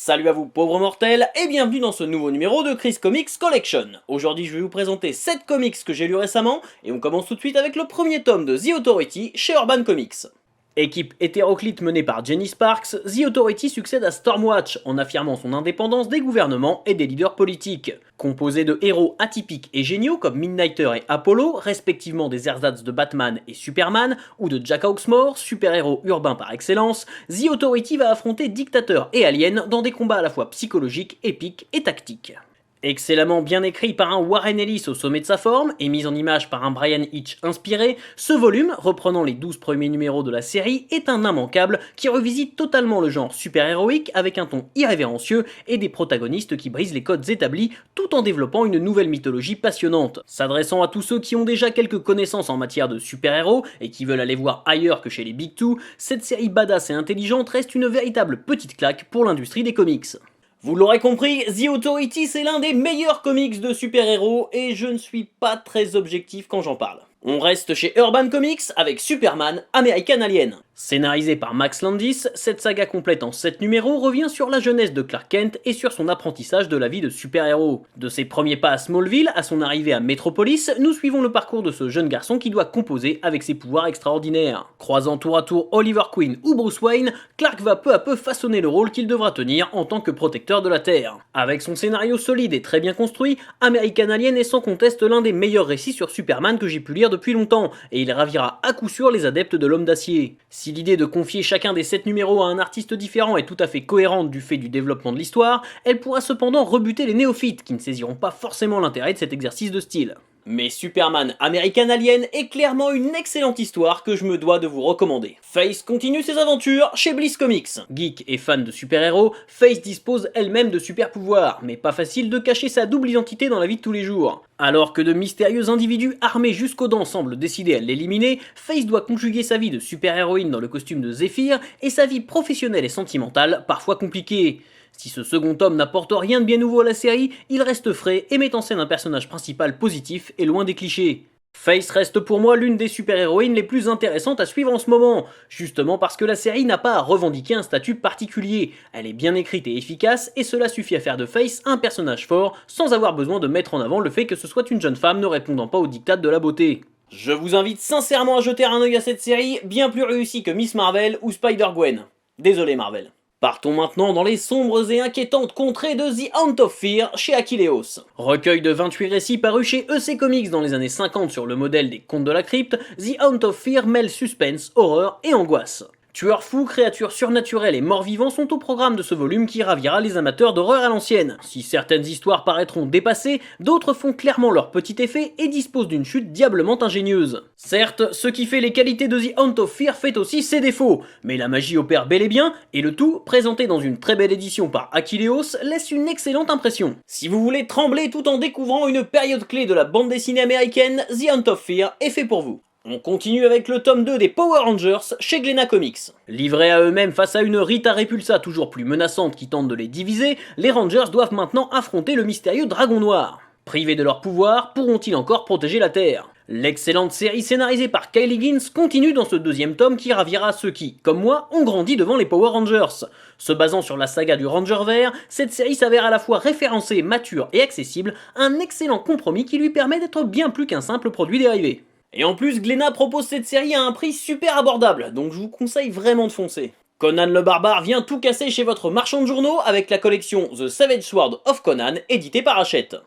Salut à vous pauvres mortels et bienvenue dans ce nouveau numéro de Chris Comics Collection. Aujourd'hui je vais vous présenter 7 comics que j'ai lus récemment et on commence tout de suite avec le premier tome de The Authority chez Urban Comics. Équipe hétéroclite menée par Jenny Sparks, The Authority succède à Stormwatch en affirmant son indépendance des gouvernements et des leaders politiques. Composé de héros atypiques et géniaux comme Midnighter et Apollo, respectivement des ersatz de Batman et Superman, ou de Jack Hawksmoor, super-héros urbain par excellence, The Authority va affronter dictateurs et aliens dans des combats à la fois psychologiques, épiques et tactiques. Excellemment bien écrit par un Warren Ellis au sommet de sa forme et mis en image par un Brian Hitch inspiré, ce volume, reprenant les 12 premiers numéros de la série, est un immanquable qui revisite totalement le genre super-héroïque avec un ton irrévérencieux et des protagonistes qui brisent les codes établis tout en développant une nouvelle mythologie passionnante. S'adressant à tous ceux qui ont déjà quelques connaissances en matière de super-héros et qui veulent aller voir ailleurs que chez les Big Two, cette série badass et intelligente reste une véritable petite claque pour l'industrie des comics. Vous l'aurez compris, The Authority c'est l'un des meilleurs comics de super-héros et je ne suis pas très objectif quand j'en parle. On reste chez Urban Comics avec Superman American Alien. Scénarisé par Max Landis, cette saga complète en 7 numéros revient sur la jeunesse de Clark Kent et sur son apprentissage de la vie de super-héros. De ses premiers pas à Smallville à son arrivée à Metropolis, nous suivons le parcours de ce jeune garçon qui doit composer avec ses pouvoirs extraordinaires. Croisant tour à tour Oliver Queen ou Bruce Wayne, Clark va peu à peu façonner le rôle qu'il devra tenir en tant que protecteur de la Terre. Avec son scénario solide et très bien construit, American Alien est sans conteste l'un des meilleurs récits sur Superman que j'ai pu lire depuis longtemps, et il ravira à coup sûr les adeptes de l'Homme d'Acier. Si l'idée de confier chacun des 7 numéros à un artiste différent est tout à fait cohérente du fait du développement de l'histoire, elle pourra cependant rebuter les néophytes qui ne saisiront pas forcément l'intérêt de cet exercice de style. Mais Superman American Alien est clairement une excellente histoire que je me dois de vous recommander. Face continue ses aventures chez Bliss Comics. Geek et fan de super-héros, Face dispose elle-même de super-pouvoirs, mais pas facile de cacher sa double identité dans la vie de tous les jours. Alors que de mystérieux individus armés jusqu'aux dents semblent décider à l'éliminer, Face doit conjuguer sa vie de super-héroïne dans le costume de Zephyr et sa vie professionnelle et sentimentale, parfois compliquée. Si ce second tome n'apporte rien de bien nouveau à la série, il reste frais et met en scène un personnage principal positif et loin des clichés. Face reste pour moi l'une des super-héroïnes les plus intéressantes à suivre en ce moment, justement parce que la série n'a pas à revendiquer un statut particulier. Elle est bien écrite et efficace et cela suffit à faire de Face un personnage fort sans avoir besoin de mettre en avant le fait que ce soit une jeune femme ne répondant pas aux diktats de la beauté. Je vous invite sincèrement à jeter un œil à cette série, bien plus réussie que Miss Marvel ou Spider-Gwen. Désolé Marvel. Partons maintenant dans les sombres et inquiétantes contrées de The Haunt of Fear chez Achilleos. Recueil de 28 récits parus chez EC Comics dans les années 50 sur le modèle des Contes de la Crypte, The Haunt of Fear mêle suspense, horreur et angoisse. Tueurs fous, créatures surnaturelles et morts-vivants sont au programme de ce volume qui ravira les amateurs d'horreur à l'ancienne. Si certaines histoires paraîtront dépassées, d'autres font clairement leur petit effet et disposent d'une chute diablement ingénieuse. Certes, ce qui fait les qualités de The Haunt of Fear fait aussi ses défauts, mais la magie opère bel et bien, et le tout, présenté dans une très belle édition par Achilleos, laisse une excellente impression. Si vous voulez trembler tout en découvrant une période clé de la bande dessinée américaine, The Haunt of Fear est fait pour vous. On continue avec le tome 2 des Power Rangers chez Glénat Comics. Livrés à eux-mêmes face à une Rita Repulsa toujours plus menaçante qui tente de les diviser, les Rangers doivent maintenant affronter le mystérieux Dragon Noir. Privés de leur pouvoir, pourront-ils encore protéger la Terre ? L'excellente série scénarisée par Kyle Higgins continue dans ce deuxième tome qui ravira ceux qui, comme moi, ont grandi devant les Power Rangers. Se basant sur la saga du Ranger Vert, cette série s'avère à la fois référencée, mature et accessible, un excellent compromis qui lui permet d'être bien plus qu'un simple produit dérivé. Et en plus, Glénat propose cette série à un prix super abordable, donc je vous conseille vraiment de foncer. Conan le Barbare vient tout casser chez votre marchand de journaux avec la collection The Savage Sword of Conan, éditée par Hachette.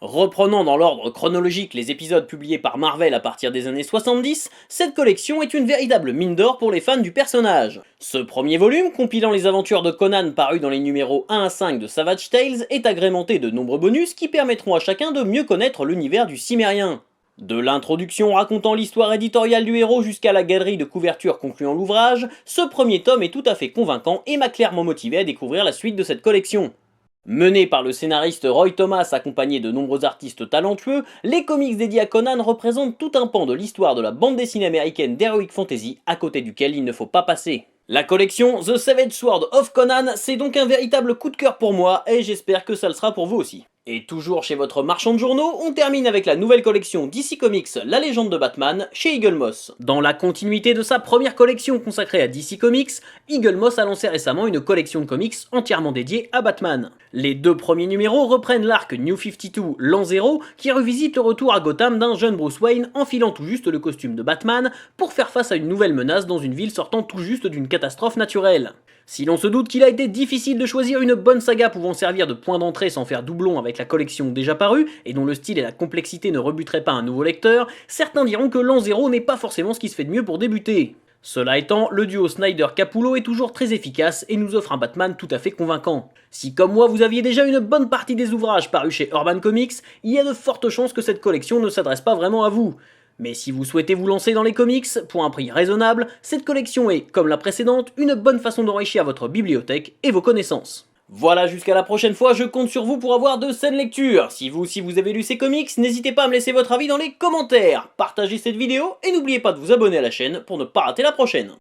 Reprenant dans l'ordre chronologique les épisodes publiés par Marvel à partir des années 70, cette collection est une véritable mine d'or pour les fans du personnage. Ce premier volume, compilant les aventures de Conan parus dans les numéros 1 à 5 de Savage Tales, est agrémenté de nombreux bonus qui permettront à chacun de mieux connaître l'univers du Cimmérien. De l'introduction racontant l'histoire éditoriale du héros jusqu'à la galerie de couverture concluant l'ouvrage, ce premier tome est tout à fait convaincant et m'a clairement motivé à découvrir la suite de cette collection. Mené par le scénariste Roy Thomas accompagné de nombreux artistes talentueux, les comics dédiés à Conan représentent tout un pan de l'histoire de la bande dessinée américaine d'Heroic Fantasy à côté duquel il ne faut pas passer. La collection The Savage Sword of Conan, c'est donc un véritable coup de cœur pour moi et j'espère que ça le sera pour vous aussi. Et toujours chez votre marchand de journaux, on termine avec la nouvelle collection DC Comics La Légende de Batman chez Eagle Moss. Dans la continuité de sa première collection consacrée à DC Comics, Eagle Moss a lancé récemment une collection de comics entièrement dédiée à Batman. Les deux premiers numéros reprennent l'arc New 52 l'an 0 qui revisite le retour à Gotham d'un jeune Bruce Wayne enfilant tout juste le costume de Batman pour faire face à une nouvelle menace dans une ville sortant tout juste d'une catastrophe naturelle. Si l'on se doute qu'il a été difficile de choisir une bonne saga pouvant servir de point d'entrée sans faire doublon avec la collection déjà parue, et dont le style et la complexité ne rebuteraient pas un nouveau lecteur, certains diront que l'an 0 n'est pas forcément ce qui se fait de mieux pour débuter. Cela étant, le duo Snyder-Capullo est toujours très efficace et nous offre un Batman tout à fait convaincant. Si comme moi vous aviez déjà une bonne partie des ouvrages parus chez Urban Comics, il y a de fortes chances que cette collection ne s'adresse pas vraiment à vous. Mais si vous souhaitez vous lancer dans les comics, pour un prix raisonnable, cette collection est, comme la précédente, une bonne façon d'enrichir votre bibliothèque et vos connaissances. Voilà, jusqu'à la prochaine fois, je compte sur vous pour avoir de saines lectures. Si vous avez lu ces comics, n'hésitez pas à me laisser votre avis dans les commentaires. Partagez cette vidéo et n'oubliez pas de vous abonner à la chaîne pour ne pas rater la prochaine.